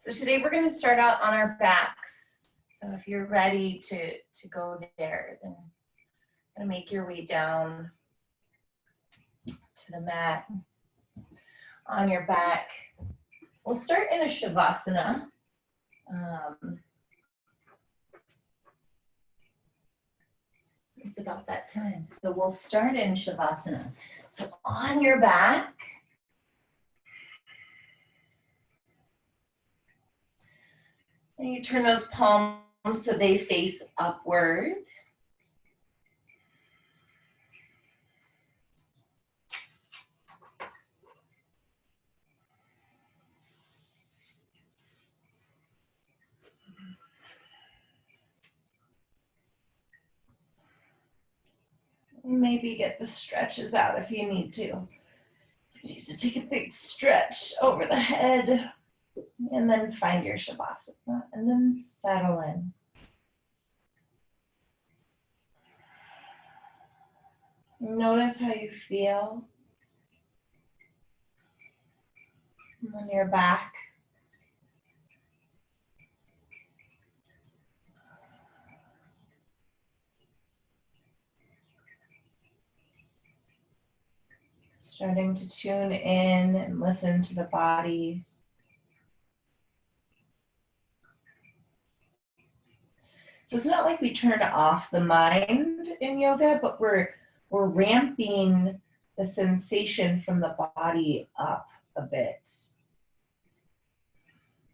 So today we're going to start out on our backs. So if you're ready to go there, then going to make your way down to the mat on your back. We'll start in a Shavasana. It's about that time. So we'll start in Shavasana. So on your back, and you turn those palms so they face upward. Maybe get the stretches out if you need to. If you need to take a big stretch over the head, and then find your Shavasana, and then settle in. Notice how you feel on your back. Starting to tune in and listen to the body. So it's not like we turn off the mind in yoga, but we're ramping the sensation from the body up a bit.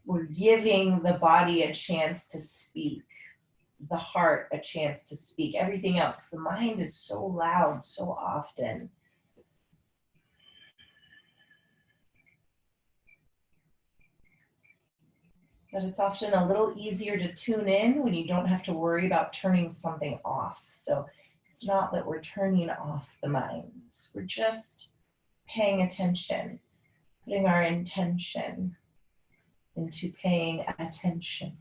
We're giving the body a chance to speak, the heart a chance to speak, everything else. The mind is so loud so often. But it's often a little easier to tune in when you don't have to worry about turning something off. So it's not that we're turning off the mind. We're just paying attention, putting our intention into paying attention.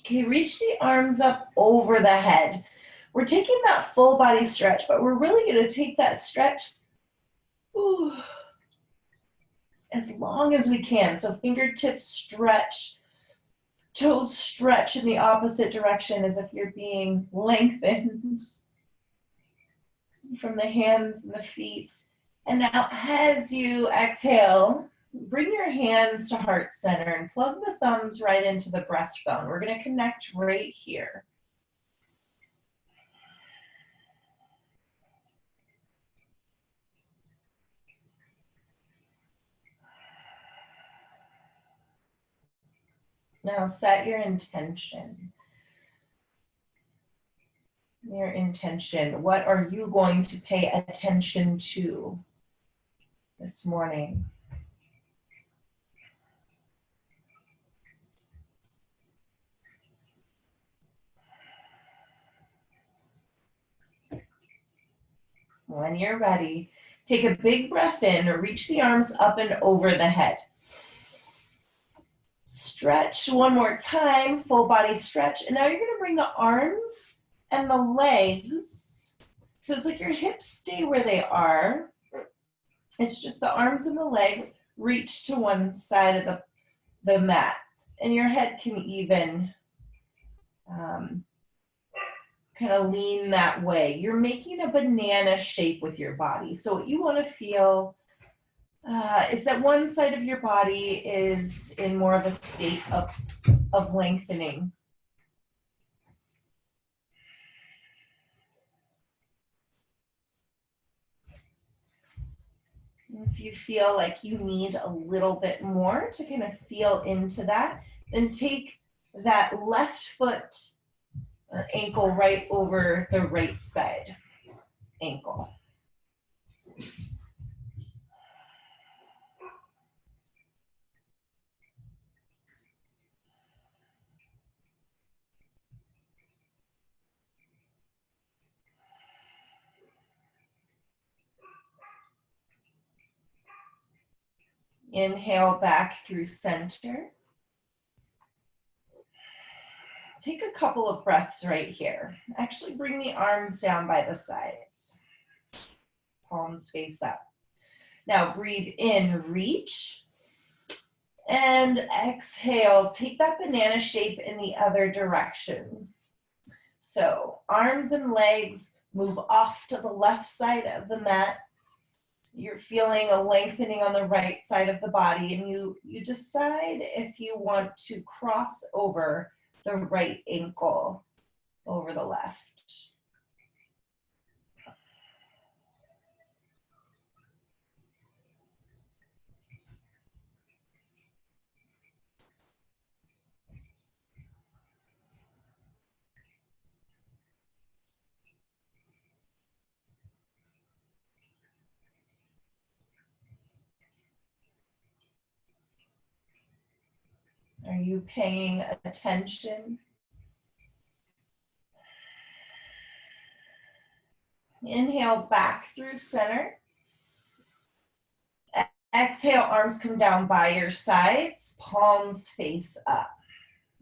Okay, reach the arms up over the head. We're taking that full body stretch, but we're really going to take that stretch as long as we can. So fingertips stretch, toes stretch in the opposite direction as if you're being lengthened from the hands and the feet. And now as you exhale, bring your hands to heart center and plug the thumbs right into the breastbone. We're going to connect right here. Now set your intention. Your intention. What are you going to pay attention to this morning? When you're ready, take a big breath in, reach the arms up and over the head. Stretch one more time, full body stretch. And now you're going to bring the arms and the legs. So it's like your hips stay where they are. It's just the arms and the legs reach to one side of the mat. And your head can even kind of lean that way. You're making a banana shape with your body. So what you want to feel is that one side of your body is in more of a state of lengthening. If you feel like you need a little bit more to kind of feel into that, then take that left foot or ankle right over the right side ankle. Inhale back through center. Take a couple of breaths right here. Actually bring the arms down by the sides. Palms face up. Now breathe in, reach. And exhale, take that banana shape in the other direction. So arms and legs move off to the left side of the mat. You're feeling a lengthening on the right side of the body, and you decide if you want to cross over the right ankle over the left. Are you paying attention? Inhale back through center. Exhale, arms come down by your sides, palms face up.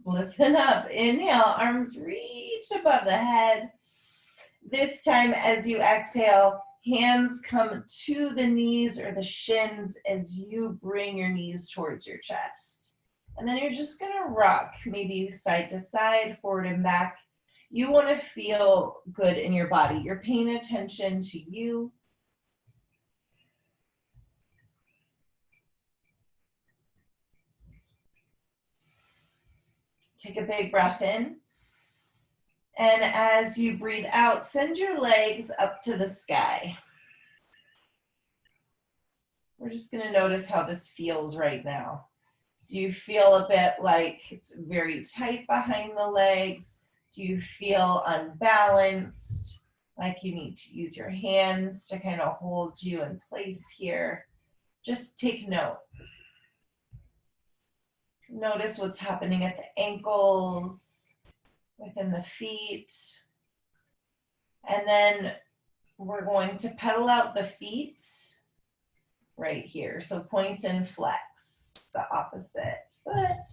Listen up. Inhale, arms reach above the head. This time as you exhale, hands come to the knees or the shins as you bring your knees towards your chest. And then you're just gonna rock, maybe side to side, forward and back. You wanna feel good in your body. You're paying attention to you. Take a big breath in. And as you breathe out, send your legs up to the sky. We're just gonna notice how this feels right now. Do you feel a bit like it's very tight behind the legs? Do you feel unbalanced? Like you need to use your hands to kind of hold you in place here? Just take note. Notice what's happening at the ankles, within the feet. And then we're going to pedal out the feet right here. So point and flex, the opposite foot.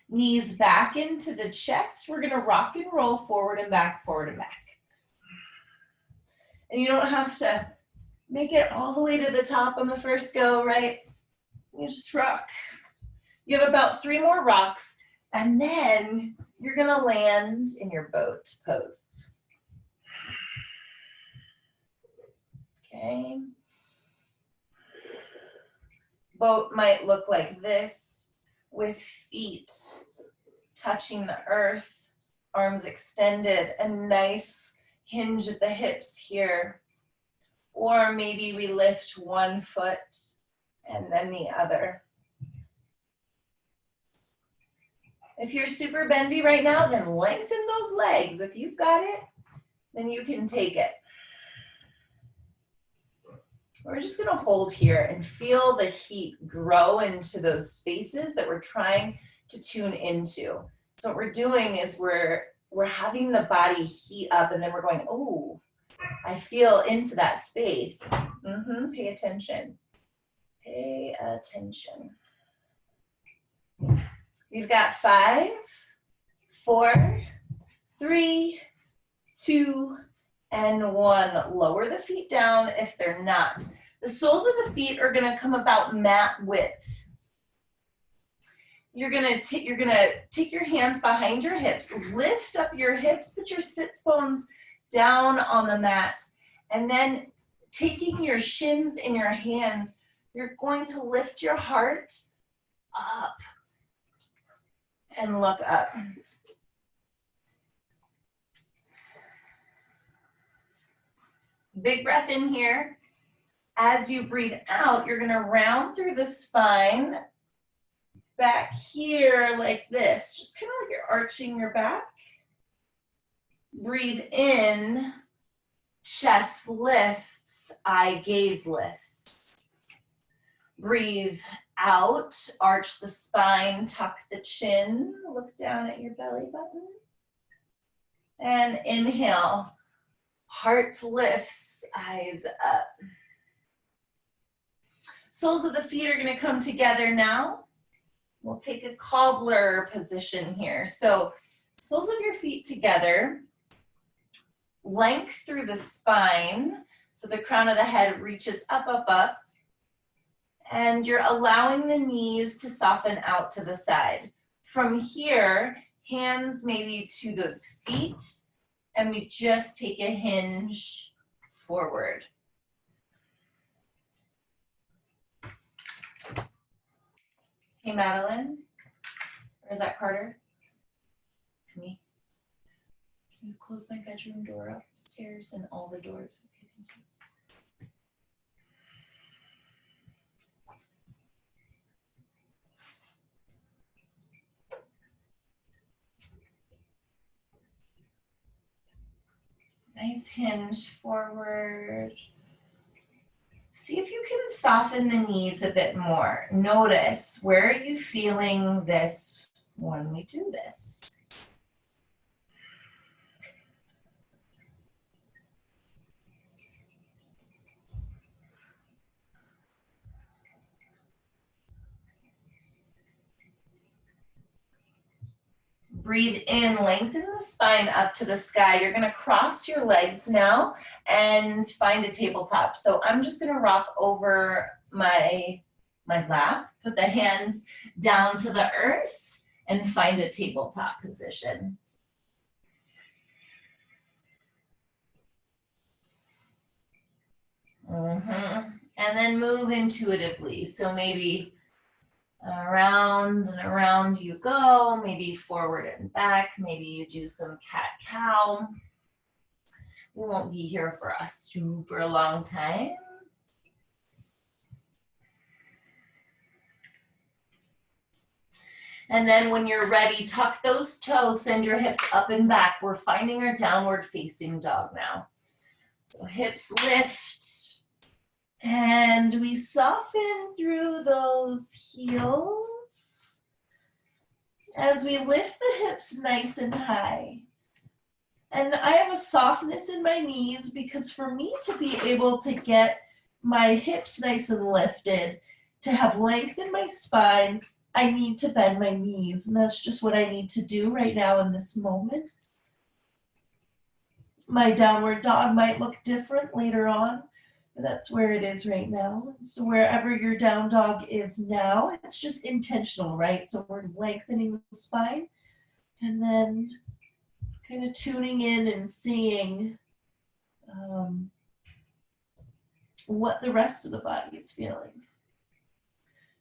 Knees back into the chest. We're gonna rock and roll forward and back, forward and back. And you don't have to make it all the way to the top on the first go, right? You just rock. You have about 3 more rocks, and then you're gonna land in your boat pose. Okay. Boat might look like this, with feet touching the earth, arms extended, a nice hinge at the hips here. Or maybe we lift one foot and then the other. If you're super bendy right now, then lengthen those legs. If you've got it, then you can take it. We're just gonna hold here and feel the heat grow into those spaces that we're trying to tune into. So what we're doing is we're having the body heat up, and then we're going, oh, I feel into that space. Pay attention. Pay attention. We've got 5, 4, 3, 2, and 1. Lower the feet down if they're not. The soles of the feet are gonna come about mat width. You're gonna take your hands behind your hips, lift up your hips, put your sits bones down on the mat, and then taking your shins in your hands, you're going to lift your heart up and look up. Big breath in here. As you breathe out, you're gonna round through the spine back here like this, just kind of like you're arching your back. Breathe in, chest lifts, eye gaze lifts. Breathe out, arch the spine, tuck the chin, look down at your belly button. And inhale, Heart lifts, eyes up. Soles of the feet are gonna come together now. We'll take a cobbler position here. So soles of your feet together, length through the spine. So the crown of the head reaches up, up, up. And you're allowing the knees to soften out to the side. From here, hands maybe to those feet, and we just take a hinge forward. Hey, Madeline, or is that Carter? Me. Can you close my bedroom door upstairs and all the doors? Okay, thank you. Nice hinge forward. See if you can soften the knees a bit more. Notice, where are you feeling this when we do this? Breathe in, lengthen the spine up to the sky. You're gonna cross your legs now and find a tabletop. So I'm just gonna rock over my lap, put the hands down to the earth and find a tabletop position. And then move intuitively. So maybe around and around you go, maybe forward and back, maybe you do some cat-cow. We won't be here for a super long time. And then when you're ready, tuck those toes, send your hips up and back. We're finding our downward facing dog now. So hips lift. And we soften through those heels as we lift the hips nice and high. And I have a softness in my knees because for me to be able to get my hips nice and lifted, to have length in my spine, I need to bend my knees. And that's just what I need to do right now in this moment. My downward dog might look different later on. That's where it is right now. So wherever your down dog is now, it's just intentional, right? So we're lengthening the spine and then kind of tuning in and seeing what the rest of the body is feeling.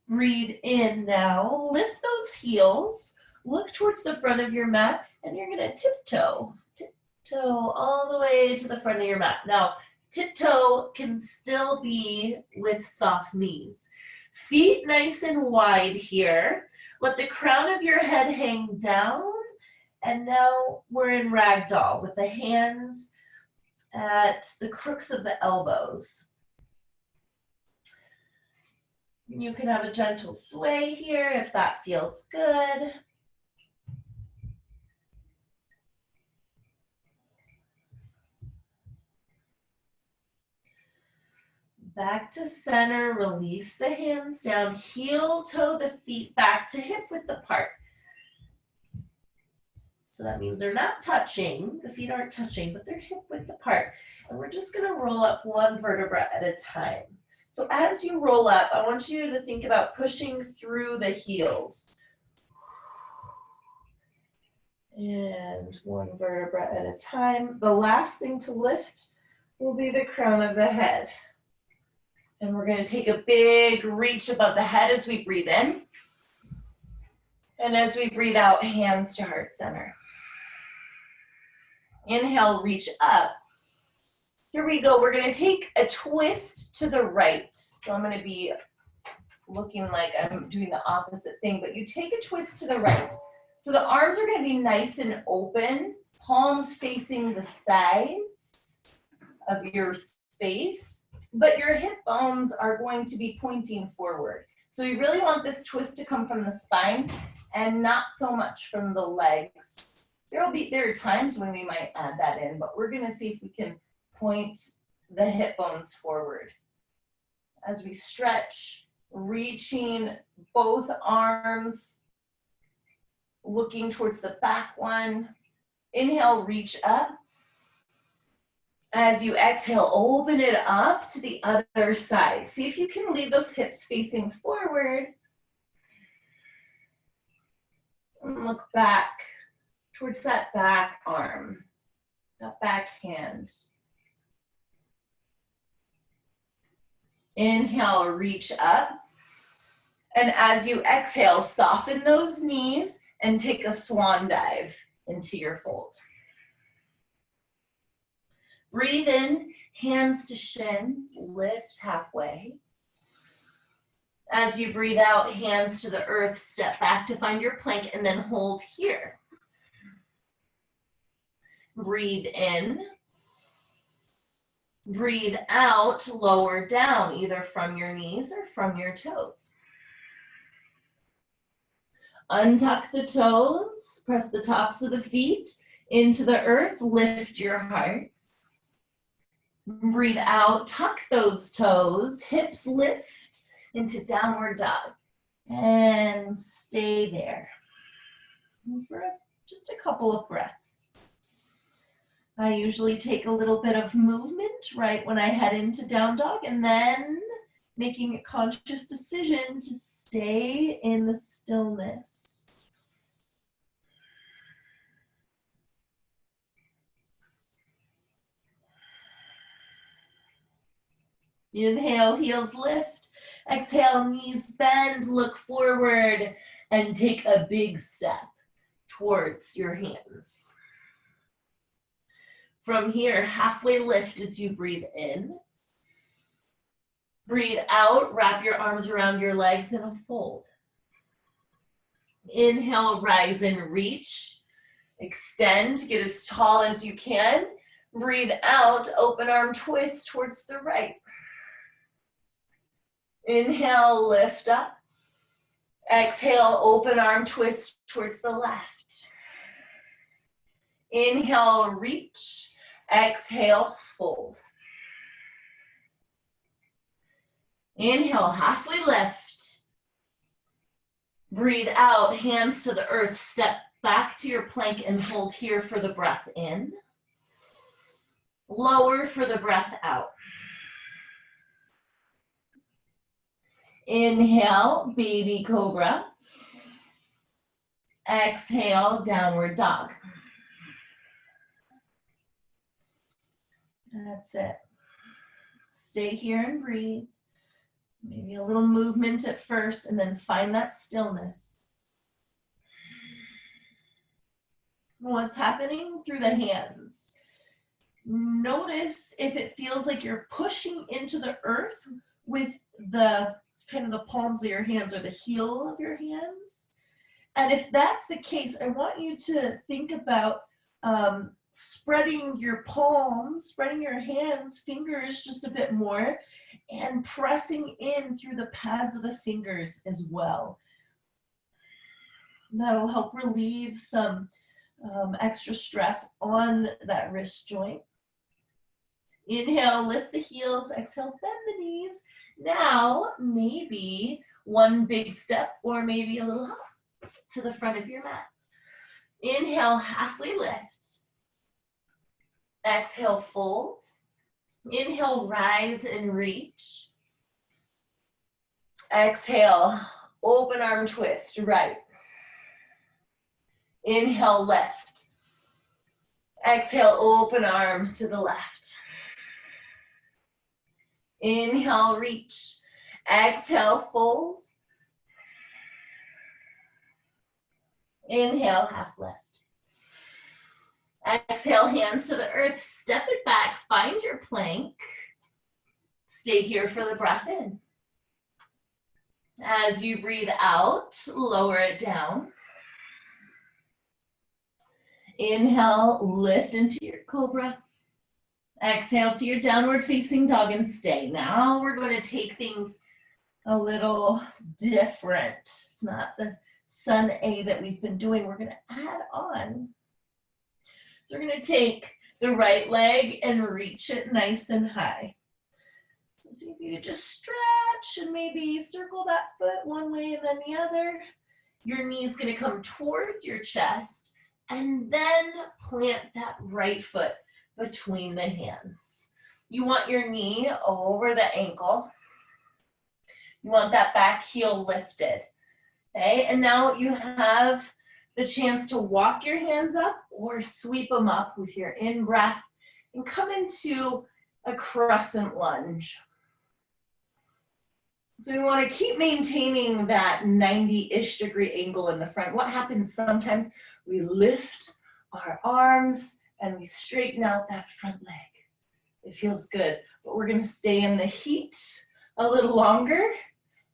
Breathe in now, lift those heels, look towards the front of your mat, and you're gonna tiptoe all the way to the front of your mat. Now, tiptoe can still be with soft knees. Feet nice and wide here. Let the crown of your head hang down. And now we're in ragdoll with the hands at the crooks of the elbows. You can have a gentle sway here if that feels good. Back to center, release the hands down, heel toe the feet back to hip width apart. So that means they're not touching, the feet aren't touching, but they're hip width apart. And we're just gonna roll up one vertebra at a time. So as you roll up, I want you to think about pushing through the heels. And one vertebra at a time. The last thing to lift will be the crown of the head. And we're gonna take a big reach above the head as we breathe in. And as we breathe out, hands to heart center. Inhale, reach up. Here we go. We're gonna take a twist to the right. So I'm gonna be looking like I'm doing the opposite thing, but you take a twist to the right. So the arms are gonna be nice and open, palms facing the sides of your space, but your hip bones are going to be pointing forward. So you really want this twist to come from the spine and not so much from the legs. There are times when we might add that in, but we're gonna see if we can point the hip bones forward. As we stretch, reaching both arms, looking towards the back one. Inhale, reach up. As you exhale, open it up to the other side. See if you can leave those hips facing forward. And look back towards that back arm, that back hand. Inhale, reach up. And as you exhale, soften those knees and take a swan dive into your fold. Breathe in, hands to shins, lift halfway. As you breathe out, hands to the earth, step back to find your plank and then hold here. Breathe in. Breathe out, lower down, either from your knees or from your toes. Untuck the toes, press the tops of the feet into the earth, lift your heart. Breathe out, tuck those toes, hips lift into downward dog. And stay there for just a couple of breaths. I usually take a little bit of movement right when I head into down dog and then making a conscious decision to stay in the stillness. Inhale, heels lift. Exhale, knees bend, look forward, and take a big step towards your hands. From here, halfway lift as you breathe in. Breathe out, wrap your arms around your legs in a fold. Inhale, rise and reach. Extend, get as tall as you can. Breathe out, open arm twist towards the right. Inhale, lift up. Exhale, open arm twist towards the left. Inhale, reach. Exhale, fold. Inhale, halfway lift. Breathe out, hands to the earth. Step back to your plank and hold here for the breath in. Lower for the breath out. Inhale, baby cobra. Exhale, downward dog. That's it. Stay here and breathe. Maybe a little movement at first and then find that stillness. What's happening through the hands? Notice if it feels like you're pushing into the earth with the kind of the palms of your hands or the heel of your hands. And if that's the case, I want you to think about spreading your palms, spreading your hands, fingers just a bit more, and pressing in through the pads of the fingers as well. That'll help relieve some extra stress on that wrist joint. Inhale, lift the heels. Exhale, bend the knees. Now, maybe one big step or maybe a little hop to the front of your mat. Inhale, halfway lift. Exhale, fold. Inhale, rise and reach. Exhale, open arm twist, right. Inhale, left. Exhale, open arm to the left. Inhale, reach. Exhale, fold. Inhale, half lift. Exhale, hands to the earth, step it back, find your plank. Stay here for the breath in. As you breathe out, lower it down. Inhale, lift into your cobra. Exhale to your downward facing dog and stay. Now we're going to take things a little different. It's not the sun A that we've been doing. We're going to add on. So we're going to take the right leg and reach it nice and high. So see if you could just stretch and maybe circle that foot one way and then the other. Your knee is going to come towards your chest, and then plant that right foot between the hands. You want your knee over the ankle. You want that back heel lifted. Okay, and now you have the chance to walk your hands up or sweep them up with your in-breath and come into a crescent lunge. So we want to keep maintaining that 90-ish degree angle in the front. What happens sometimes, we lift our arms and we straighten out that front leg. It feels good, but we're going to stay in the heat a little longer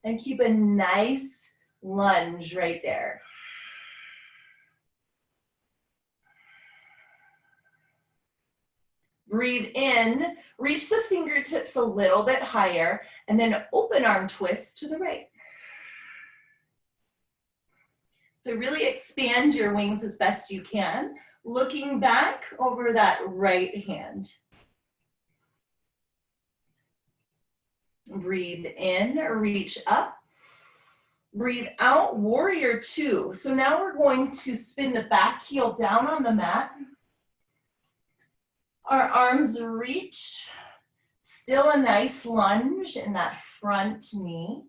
and keep a nice lunge right there. Breathe in, reach the fingertips a little bit higher, and then open arm twist to the right. So really expand your wings as best you can, looking back over that right hand. Breathe in, reach up. Breathe out, warrior two. So now we're going to spin the back heel down on the mat. Our arms reach, still a nice lunge in that front knee.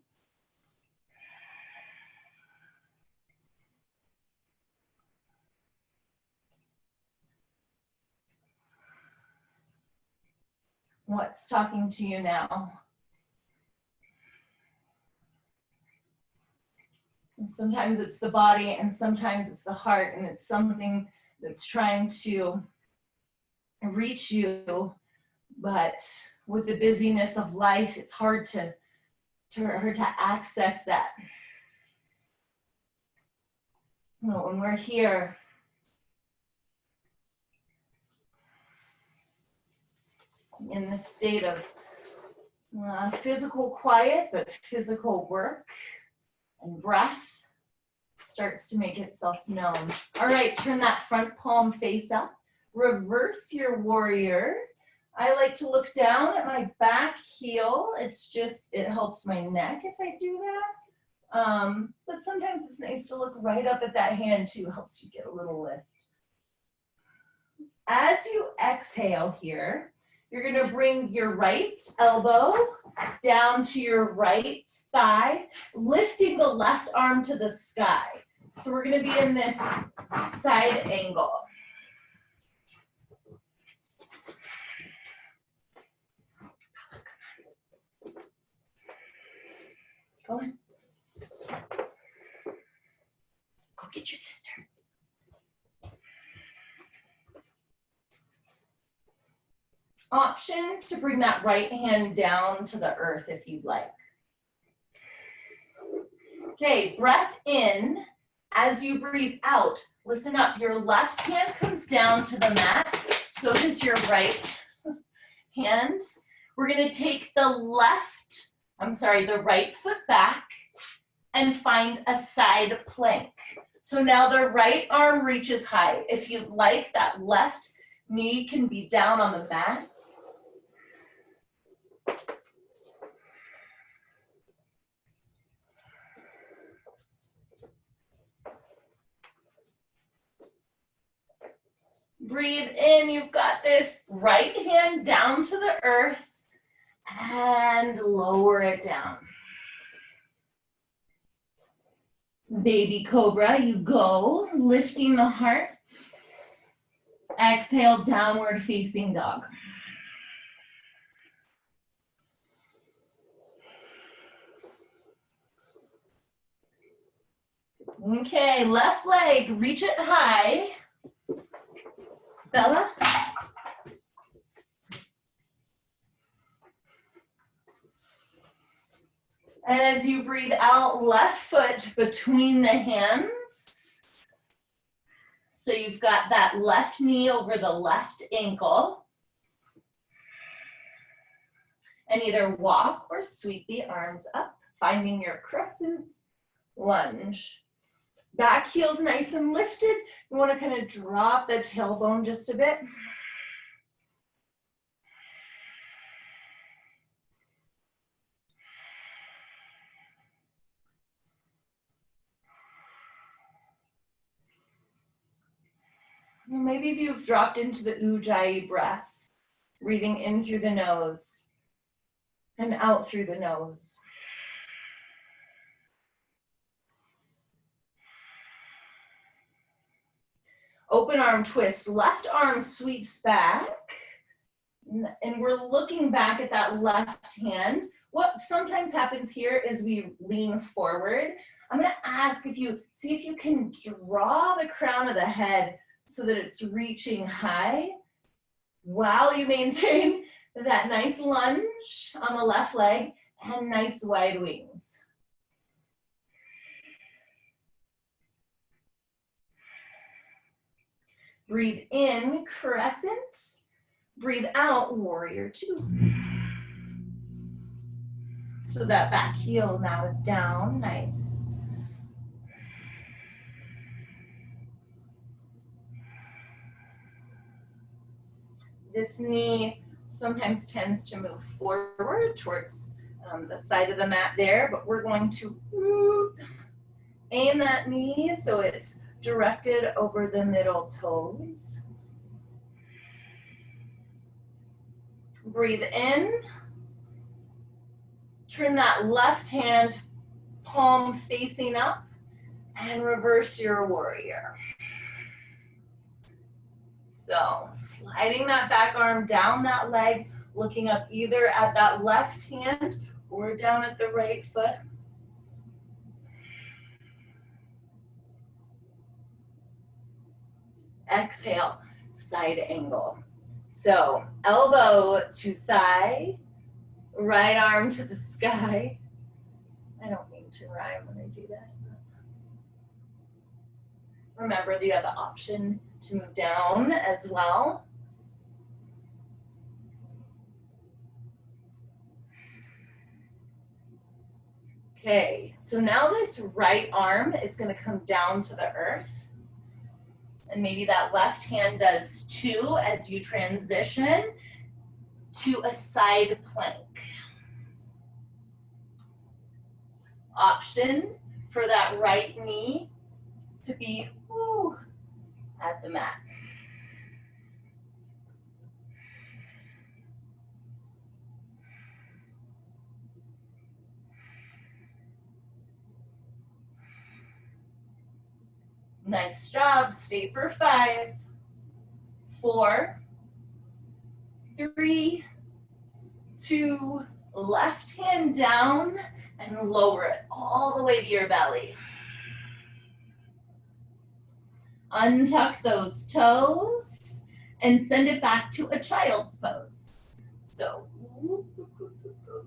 What's talking to you now? Sometimes it's the body and sometimes it's the heart, and it's something that's trying to reach you, but with the busyness of life, it's hard to access that. You know, when we're here, in this state of physical quiet, but physical work and breath starts to make itself known. All right, turn that front palm face up. Reverse your warrior. I like to look down at my back heel. It helps my neck if I do that. But sometimes it's nice to look right up at that hand too. Helps you get a little lift. As you exhale here, you're gonna bring your right elbow down to your right thigh, lifting the left arm to the sky. So we're gonna be in this side angle. Go on. Go get your sister. Option to bring that right hand down to the earth if you'd like. Okay, breath in. As you breathe out, listen up. Your left hand comes down to the mat, so does your right hand. We're gonna take the right foot back and find a side plank. So now the right arm reaches high. If you like, that left knee can be down on the mat. Breathe in, you've got this. Right hand down to the earth and lower it down. Baby cobra, you go, lifting the heart. Exhale, downward facing dog. Okay, left leg, reach it high. Bella. And as you breathe out, left foot between the hands. So you've got that left knee over the left ankle. And either walk or sweep the arms up, finding your crescent lunge. Back heel's nice and lifted. You want to kind of drop the tailbone just a bit. Maybe if you've dropped into the Ujjayi breath, breathing in through the nose and out through the nose. Open arm twist, left arm sweeps back, and we're looking back at that left hand. What sometimes happens here is we lean forward. I'm gonna ask if you can draw the crown of the head so that it's reaching high while you maintain that nice lunge on the left leg and nice wide wings. Breathe in, crescent. Breathe out, warrior two. So that back heel now is down, nice. This knee sometimes tends to move forward towards the side of the mat there, but we're going to aim that knee so it's directed over the middle toes. Breathe in. Turn that left hand palm facing up and reverse your warrior. So sliding that back arm down that leg, looking up either at that left hand or down at the right foot. Exhale, side angle. So elbow to thigh, right arm to the sky. I don't mean to rhyme when I do that. Remember, you have the option to move down as well. Okay, so now this right arm is going to come down to the earth. And maybe that left hand does too as you transition to a side plank. Option for that right knee to be at the mat. Nice job. Stay for 5, 4, 3, 2, left hand down and lower it all the way to your belly. Untuck those toes and send it back to a child's pose. So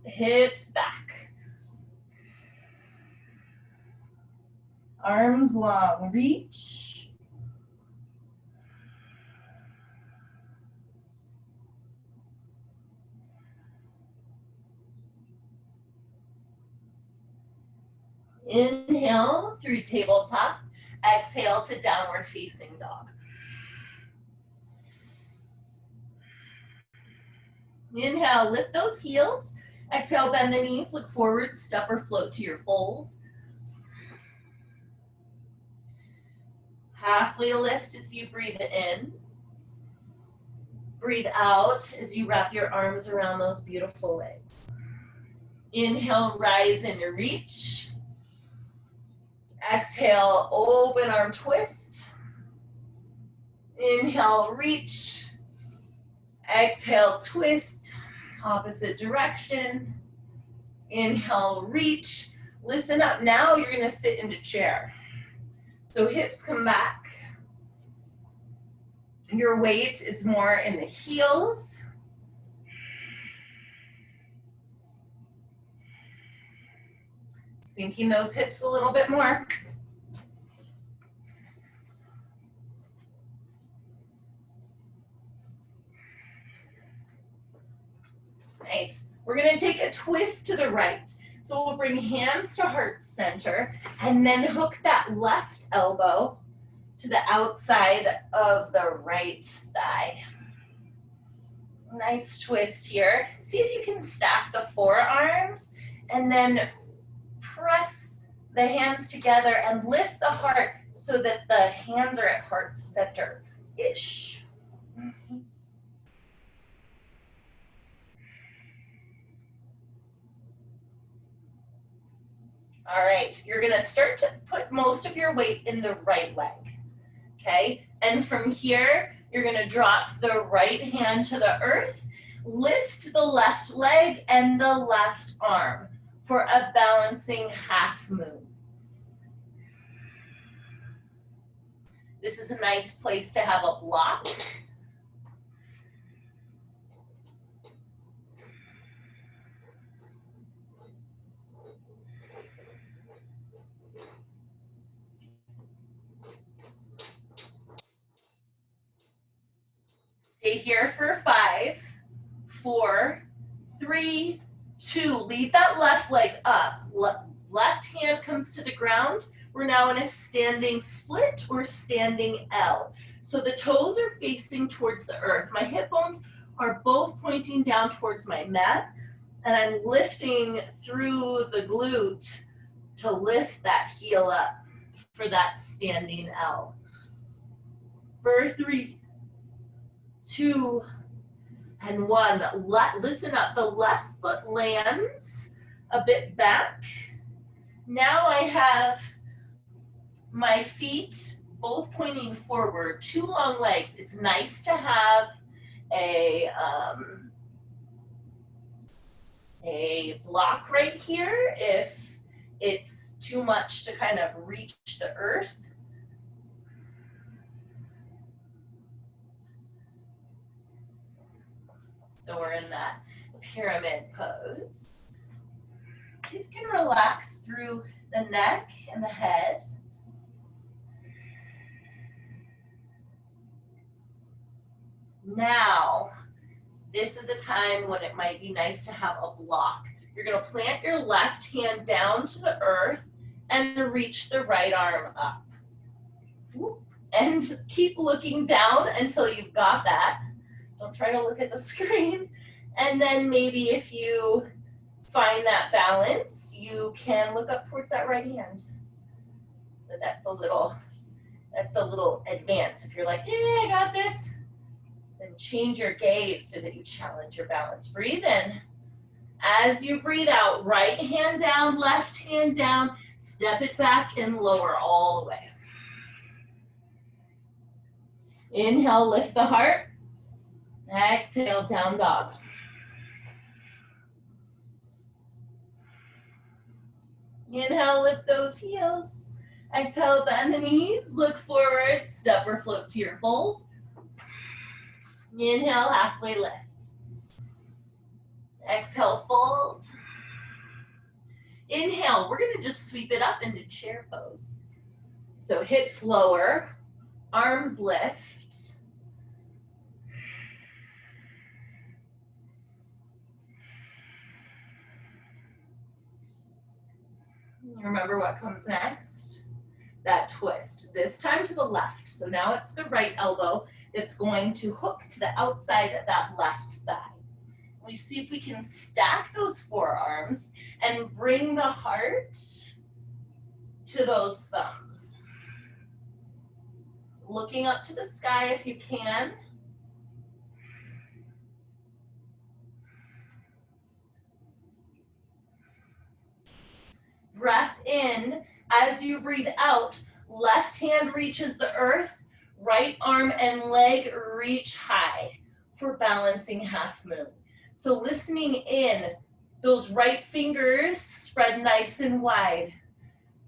hips back. Arms long, reach. Inhale through tabletop. Exhale to downward facing dog. Inhale, lift those heels. Exhale, bend the knees, look forward, step or float to your fold. Halfway lift as you breathe in. Breathe out as you wrap your arms around those beautiful legs. Inhale, rise and reach. Exhale, open arm twist. Inhale, reach. Exhale, twist. Opposite direction. Inhale, reach. Listen up. Now you're going to sit into chair. So hips come back. Your weight is more in the heels. Sinking those hips a little bit more. Nice. We're going to take a twist to the right. So we'll bring hands to heart center and then hook that left elbow to the outside of the right thigh. Nice twist here. See if you can stack the forearms and then press the hands together and lift the heart so that the hands are at heart center. ish. All right, you're gonna start to put most of your weight in the right leg, okay? And from here, you're gonna drop the right hand to the earth, lift the left leg and the left arm for a balancing half moon. This is a nice place to have a block. Stay here for 5, 4, 3, 2. Lead that left leg up. Left hand comes to the ground. We're now in a standing split or standing L. So the toes are facing towards the earth. My hip bones are both pointing down towards my mat, and I'm lifting through the glute to lift that heel up for that standing L. For 3, 2, and 1. Listen up. The left foot lands a bit back. Now I have my feet both pointing forward, 2 long legs. It's nice to have a block right here if it's too much to kind of reach the earth. So we're in that pyramid pose. You can relax through the neck and the head. Now, this is a time when it might be nice to have a block. You're going to plant your left hand down to the earth and reach the right arm up. And keep looking down until you've got that. Don't try to look at the screen. And then maybe if you find that balance, you can look up towards that right hand. But that's a little advanced. If you're like, yeah, I got this, then change your gaze so that you challenge your balance. Breathe in. As you breathe out, right hand down, left hand down, step it back and lower all the way. Inhale, lift the heart. Exhale, down dog. Inhale, lift those heels. Exhale, bend the knees, look forward, step or float to your fold. Inhale, halfway lift. Exhale, fold. Inhale, we're gonna just sweep it up into chair pose. So hips lower, arms lift. Remember what comes next? That twist, this time to the left. So now it's the right elbow that's going to hook to the outside of that left thigh. We see if we can stack those forearms and bring the heart to those thumbs. Looking up to the sky if you can. Breath in. As you breathe out, left hand reaches the earth, right arm and leg reach high for balancing half moon. So listening in, those right fingers spread nice and wide.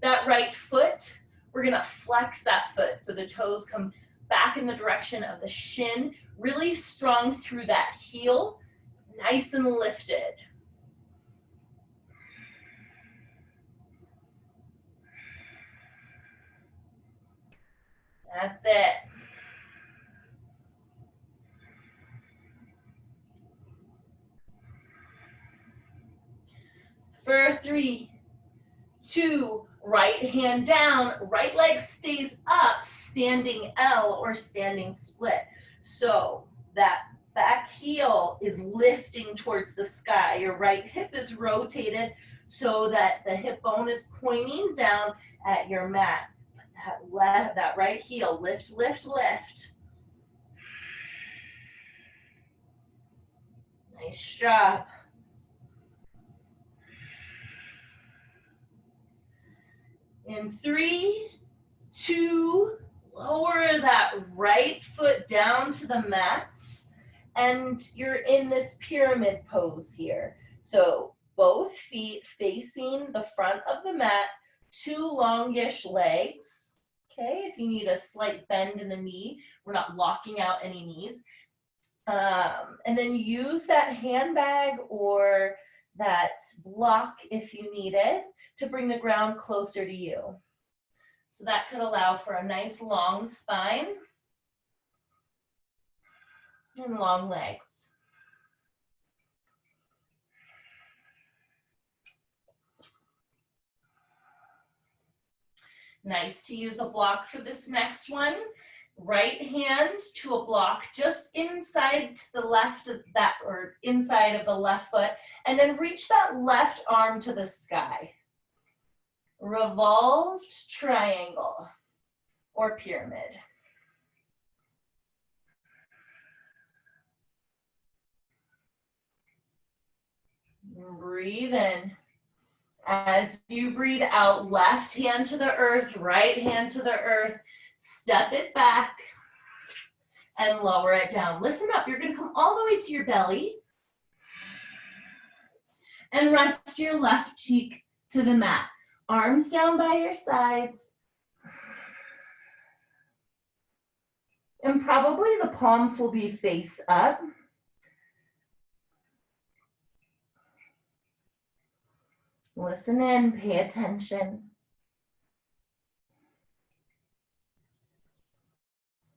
That right foot, we're gonna flex that foot so the toes come back in the direction of the shin, really strong through that heel, nice and lifted. That's it. For 3, 2, right hand down, right leg stays up, standing L or standing split. So that back heel is lifting towards the sky. Your right hip is rotated so that the hip bone is pointing down at your mat. That right heel, lift, lift, lift. Nice job. In 3, 2, lower that right foot down to the mat. And you're in this pyramid pose here. So both feet facing the front of the mat, 2 longish legs. Okay, if you need a slight bend in the knee, we're not locking out any knees. And then use that handbag or that block if you need it to bring the ground closer to you. So that could allow for a nice long spine and long legs. Nice to use a block for this next one. Right hand to a block just inside to the left of that, or inside of the left foot, and then reach that left arm to the sky. Revolved triangle or pyramid. Breathe in. As you breathe out, left hand to the earth, right hand to the earth. Step it back and lower it down. Listen up. You're going to come all the way to your belly and rest your left cheek to the mat. Arms down by your sides. And probably the palms will be face up. Listen in, pay attention.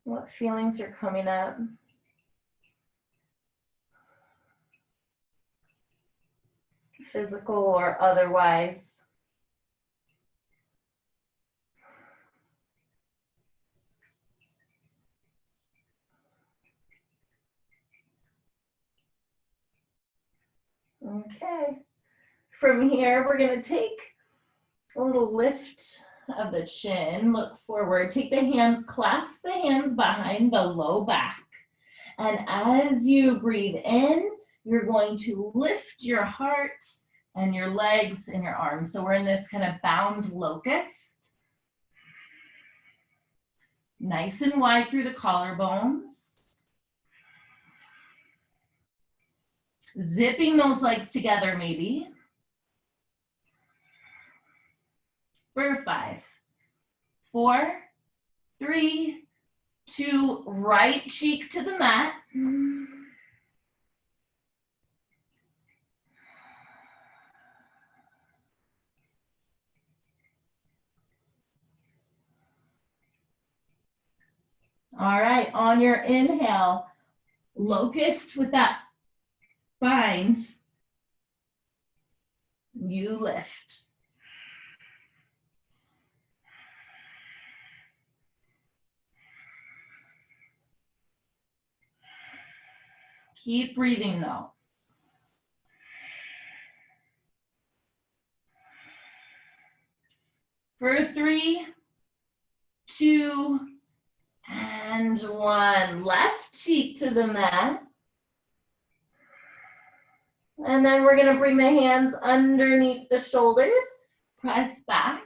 What feelings are coming up? Physical or otherwise. Okay. From here, we're going to take a little lift of the chin, look forward, take the hands, clasp the hands behind the low back. And as you breathe in, you're going to lift your heart and your legs and your arms. So we're in this kind of bound locust. Nice and wide through the collarbones. Zipping those legs together maybe. For 5, 4, 3, 2, right cheek to the mat. All right, on your inhale, locust with that bind, you lift. Keep breathing though. For 3, 2, and 1. Left cheek to the mat. And then we're going to bring the hands underneath the shoulders, press back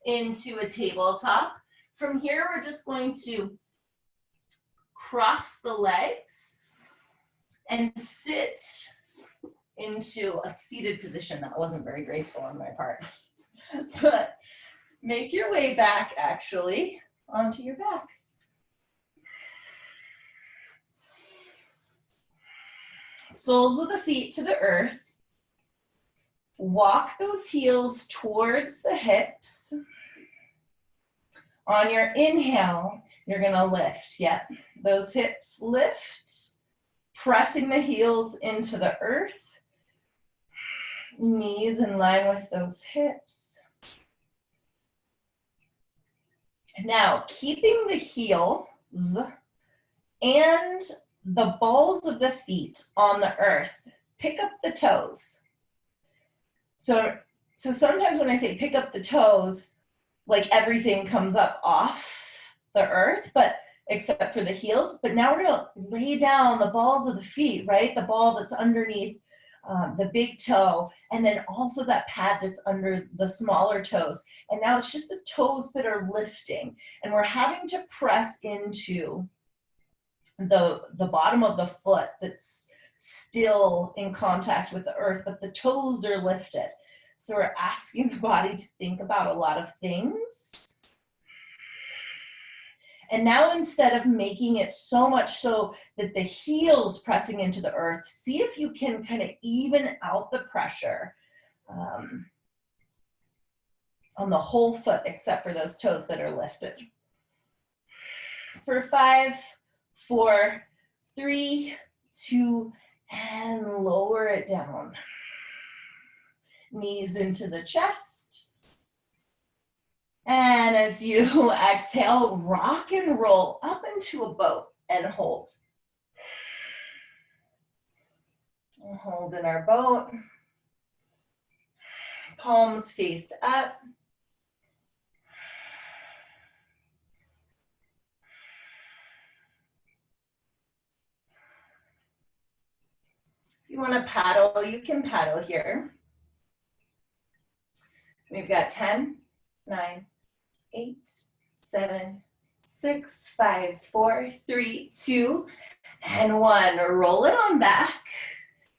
into a tabletop. From here, we're just going to cross the legs and sit into a seated position. That wasn't very graceful on my part. But make your way back, actually, onto your back. Soles of the feet to the earth. Walk those heels towards the hips. On your inhale, you're going to lift. Yep, those hips lift, pressing the heels into the earth. Knees in line with those hips. Now, keeping the heels and the balls of the feet on the earth, pick up the toes. So sometimes when I say pick up the toes, like everything comes up off the earth, but except for the heels. But now we're going to lay down the balls of the feet, right? The ball that's underneath the big toe, and then also that pad that's under the smaller toes. And now it's just the toes that are lifting, and we're having to press into the bottom of the foot that's still in contact with the earth, but the toes are lifted. So we're asking the body to think about a lot of things. And now instead of making it so much so that the heel's pressing into the earth, see if you can kind of even out the pressure on the whole foot except for those toes that are lifted. For 5, 4, 3, 2, and lower it down. Knees into the chest. And as you exhale, rock and roll up into a boat and hold. And hold in our boat. Palms face up. If you want to paddle, you can paddle here. We've got 10, 9, 8, 7, 6, 5, 4, 3, 2, and 1. Roll it on back.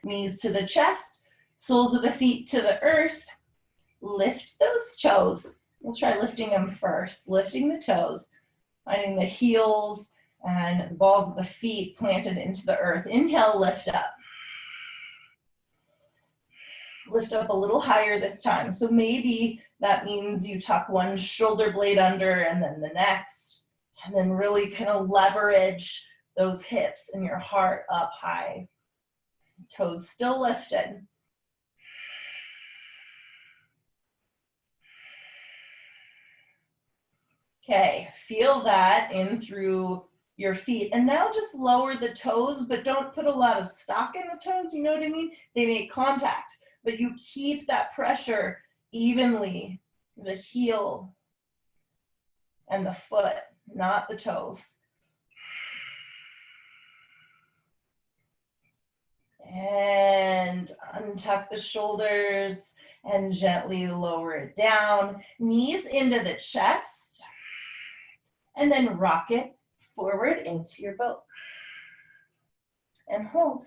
Knees to the chest, soles of the feet to the earth. Lift those toes. We'll try lifting them first. Lifting the toes, finding the heels and the balls of the feet planted into the earth. Inhale, lift up. Lift up a little higher this time. So maybe that means you tuck one shoulder blade under and then the next, and then really kind of leverage those hips and your heart up high. Toes still lifted. Okay, feel that in through your feet. And now just lower the toes, but don't put a lot of stock in the toes, you know what I mean? They make contact, but you keep that pressure evenly, the heel and the foot, not the toes. And untuck the shoulders and gently lower it down. Knees into the chest. And then rock it forward into your boat. And hold.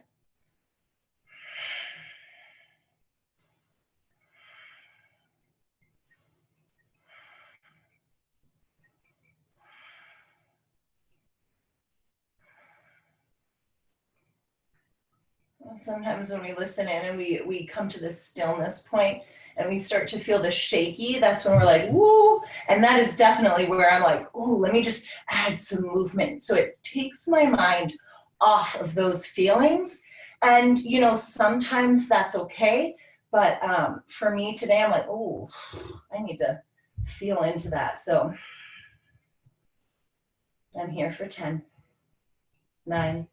Sometimes when we listen in and we come to this stillness point and we start to feel the shaky, that's when we're like, woo. And that is definitely where I'm like, ooh, let me just add some movement. So it takes my mind off of those feelings. And, you know, sometimes that's okay. But for me today, I'm like, ooh, I need to feel into that. So I'm here for 10, 9,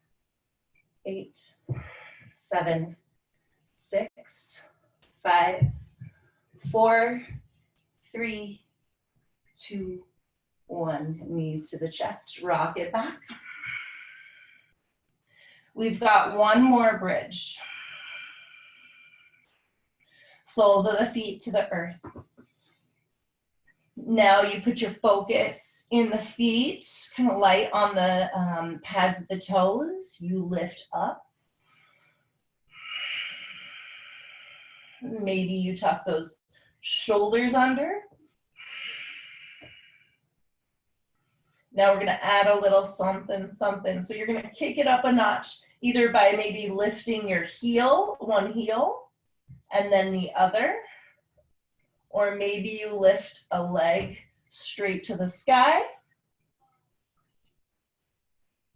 8, 7, 6, 5, 4, 3, 2, 1. Knees to the chest, rock it back. We've got one more bridge. Soles of the feet to the earth. Now you put your focus in the feet, kind of light on the pads of the toes. You lift up. Maybe you tuck those shoulders under. Now we're going to add a little something, something. So you're going to kick it up a notch, either by maybe lifting your heel, one heel, and then the other. Or maybe you lift a leg straight to the sky.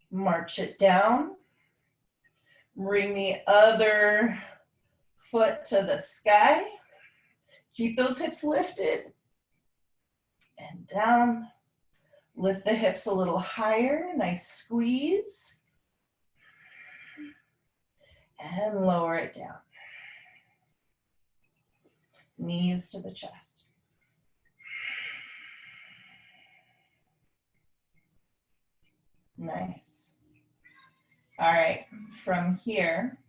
March it down. Bring the other foot to the sky. Keep those hips lifted. And down. Lift the hips a little higher. Nice squeeze. And lower it down. Knees to the chest. Nice. All right, from here,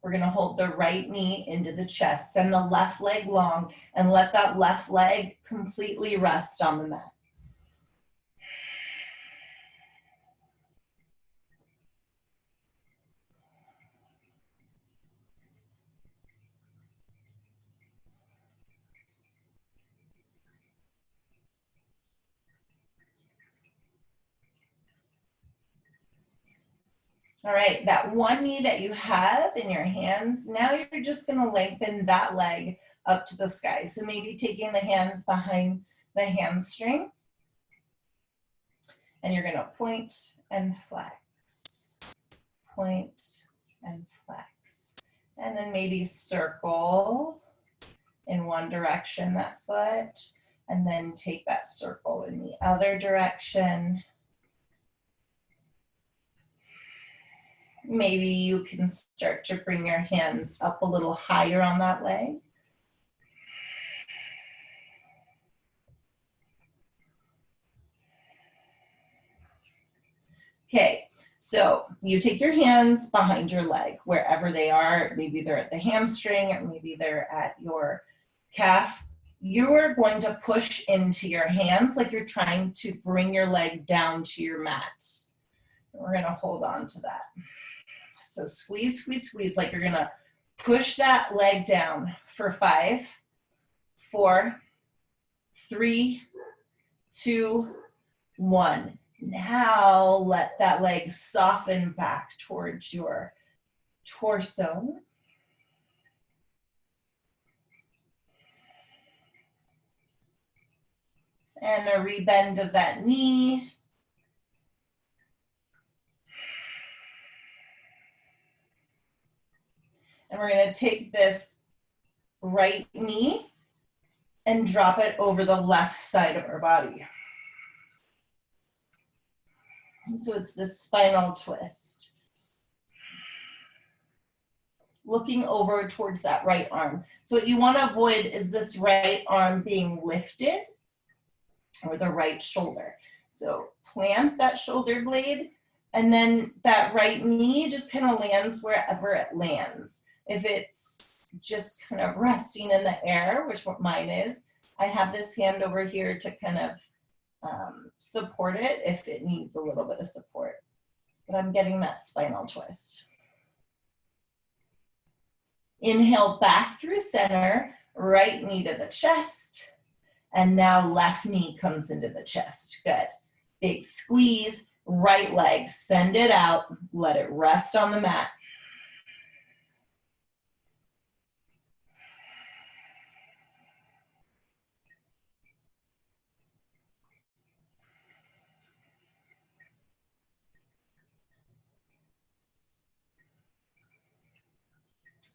we're gonna hold the right knee into the chest, send the left leg long, and let that left leg completely rest on the mat. All right, that one knee that you have in your hands, now you're just gonna lengthen that leg up to the sky. So maybe taking the hands behind the hamstring, and you're gonna point and flex, point and flex. And then maybe circle in one direction that foot, and then take that circle in the other direction. Maybe you can start to bring your hands up a little higher on that leg. Okay, so you take your hands behind your leg, wherever they are. Maybe they're at the hamstring, or maybe they're at your calf. You're going to push into your hands like you're trying to bring your leg down to your mat. We're gonna hold on to that. So squeeze, squeeze, squeeze, like you're gonna push that leg down for 5, 4, 3, 2, 1. Now let that leg soften back towards your torso. And a rebend of that knee. And we're gonna take this right knee and drop it over the left side of our body. And so it's this spinal twist. Looking over towards that right arm. So what you want to avoid is this right arm being lifted, or the right shoulder. So plant that shoulder blade, and then that right knee just kind of lands wherever it lands. If it's just kind of resting in the air, which what mine is, I have this hand over here to kind of support it if it needs a little bit of support. But I'm getting that spinal twist. Inhale back through center, right knee to the chest, and now left knee comes into the chest. Good. Big squeeze, right leg, send it out, let it rest on the mat.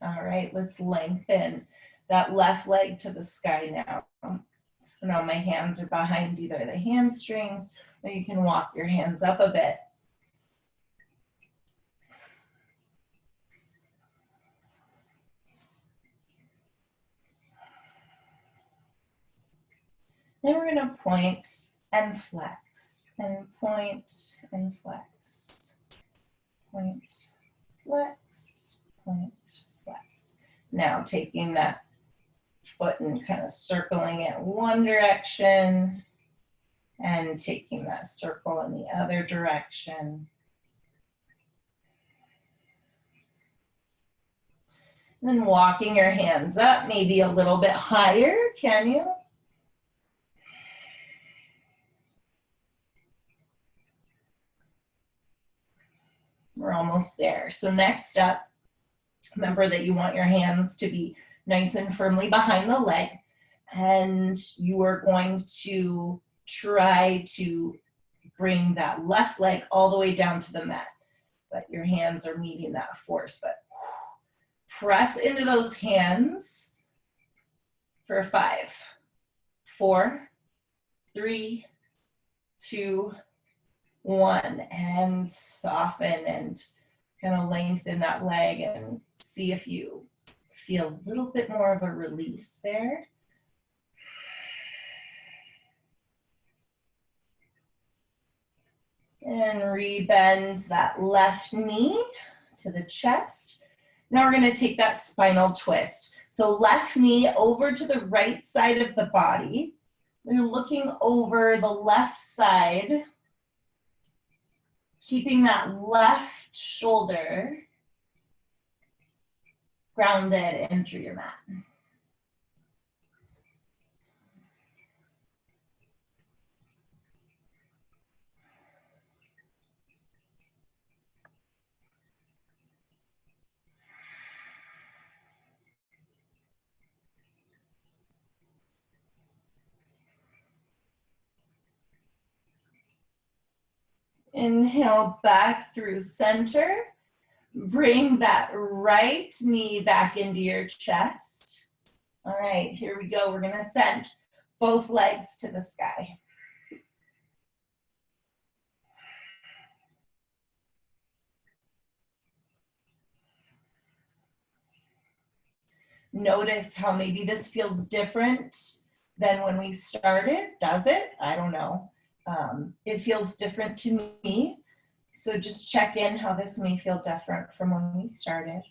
All right, let's lengthen that left leg to the sky now. So now my hands are behind either the hamstrings, or you can walk your hands up a bit. Then we're gonna point and flex, and point and flex, point, flex, point, flex. Now taking that foot and kind of circling it one direction, and taking that circle in the other direction. And then walking your hands up, maybe a little bit higher, can you? We're almost there. So next up, remember that you want your hands to be nice and firmly behind the leg, and you are going to try to bring that left leg all the way down to the mat, but your hands are meeting that force. But press into those hands for 5, 4, 3, 2, 1, and soften and kind of lengthen that leg and see if you feel a little bit more of a release there. And rebend that left knee to the chest. Now we're going to take that spinal twist. So left knee over to the right side of the body. We're looking over the left side, keeping that left shoulder grounded in through your mat. Inhale back through center. Bring that right knee back into your chest. All right, here we go. We're going to send both legs to the sky. Notice how maybe this feels different than when we started. Does it? I don't know. It feels different to me. So just check in how this may feel different from when we started.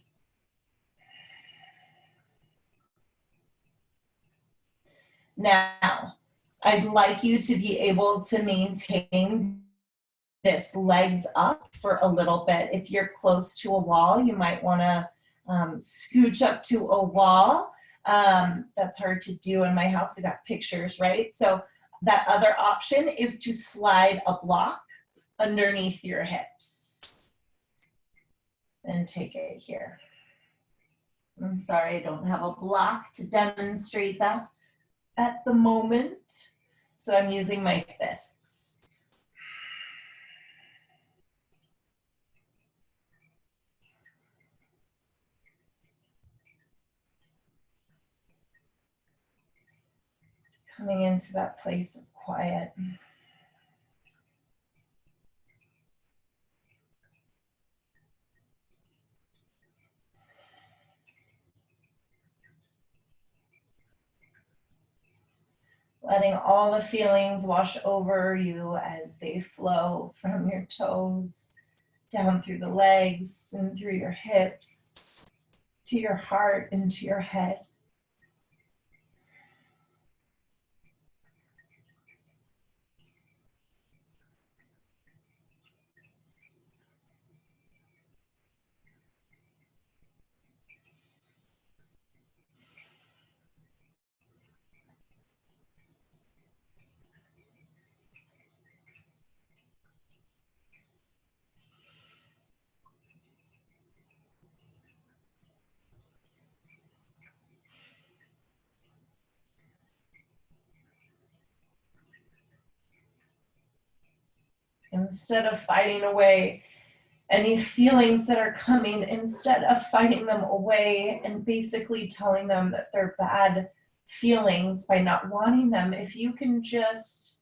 Now, I'd like you to be able to maintain this legs up for a little bit. If you're close to a wall, you might want to scooch up to a wall. That's hard to do in my house. I got pictures, right? So that other option is to slide a block underneath your hips and take it here. I'm sorry, I don't have a block to demonstrate that at the moment. So I'm using my fists. Coming into that place of quiet. Letting all the feelings wash over you as they flow from your toes, down through the legs and through your hips, to your heart and to your head. Instead of fighting away any feelings that are coming, instead of fighting them away and basically telling them that they're bad feelings by not wanting them, if you can just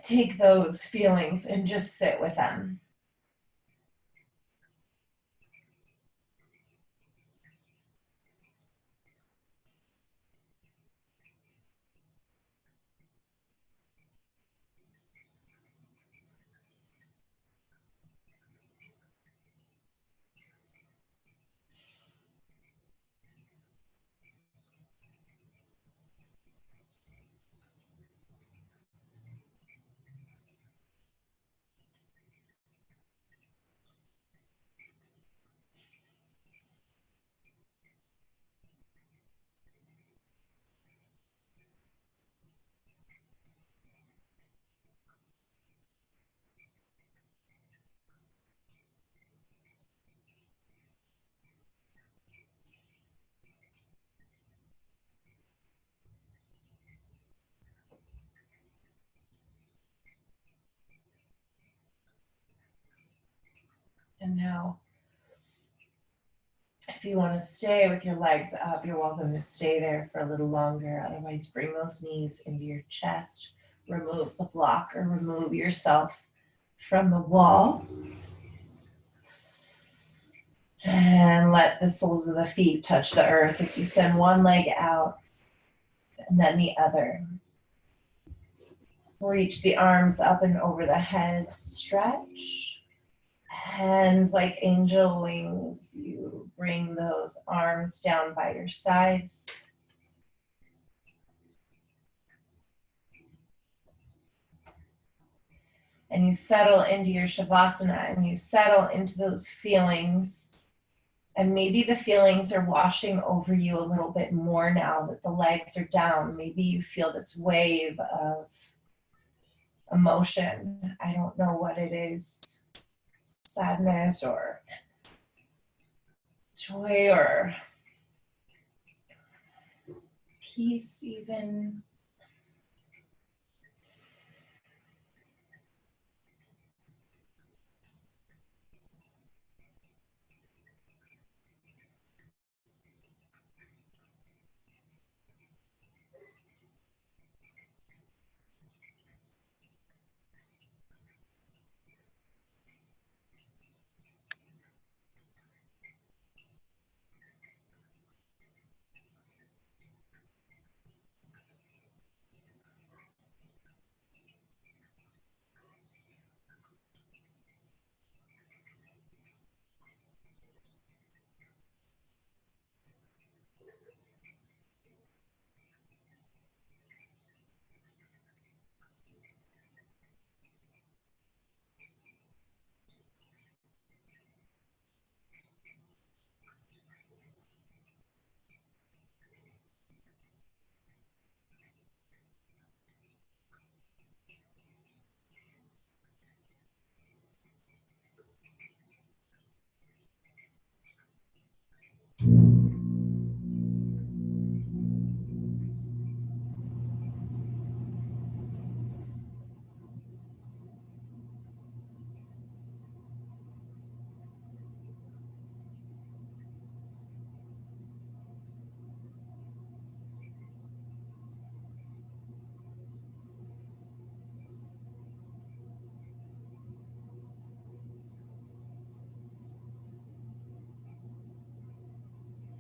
take those feelings and just sit with them. And now, if you want to stay with your legs up, you're welcome to stay there for a little longer. Otherwise, bring those knees into your chest. Remove the block or remove yourself from the wall. And let the soles of the feet touch the earth as you send one leg out and then the other. Reach the arms up and over the head, stretch. And like angel wings, you bring those arms down by your sides. And you settle into your Shavasana and you settle into those feelings. And maybe the feelings are washing over you a little bit more now that the legs are down. Maybe you feel this wave of emotion. I don't know what it is. Sadness or joy or peace even.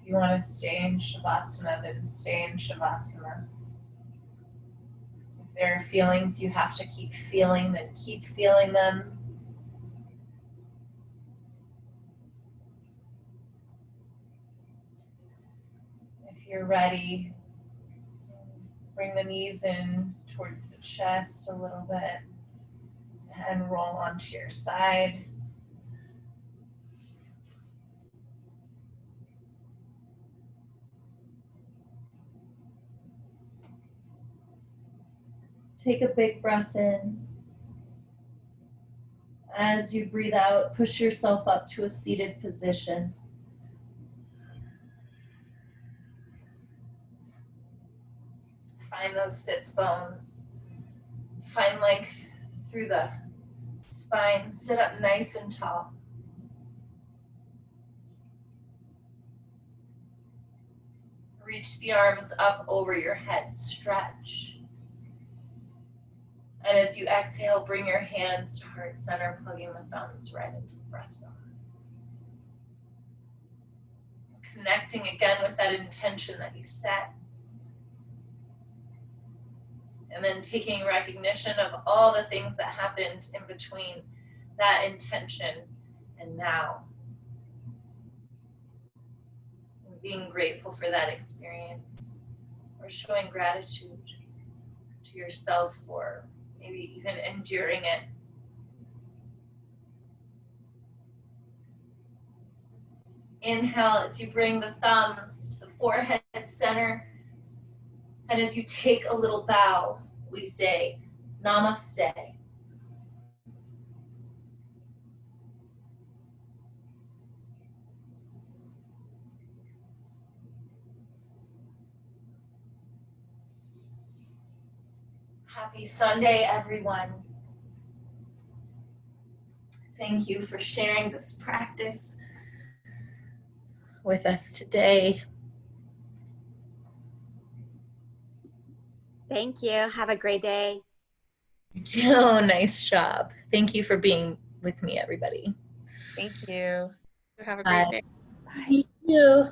If you want to stay in Shavasana, then stay in Shavasana. If there are feelings you have to keep feeling, then keep feeling them. If you're ready, bring the knees in towards the chest a little bit and roll onto your side. Take a big breath in. As you breathe out, push yourself up to a seated position. Find those sits bones. Find length through the spine. Sit up nice and tall. Reach the arms up over your head. Stretch. And as you exhale, bring your hands to heart center, plugging the thumbs right into the breastbone. Connecting again with that intention that you set. And then taking recognition of all the things that happened in between that intention and now. And being grateful for that experience, or showing gratitude to yourself for maybe even enduring it. Inhale as you bring the thumbs to the forehead center. And as you take a little bow, we say, Namaste. Happy Sunday, everyone. Thank you for sharing this practice with us today. Thank you. Have a great day. Oh, nice job. Thank you for being with me, everybody. Thank you. Have a great day. Bye. Thank you.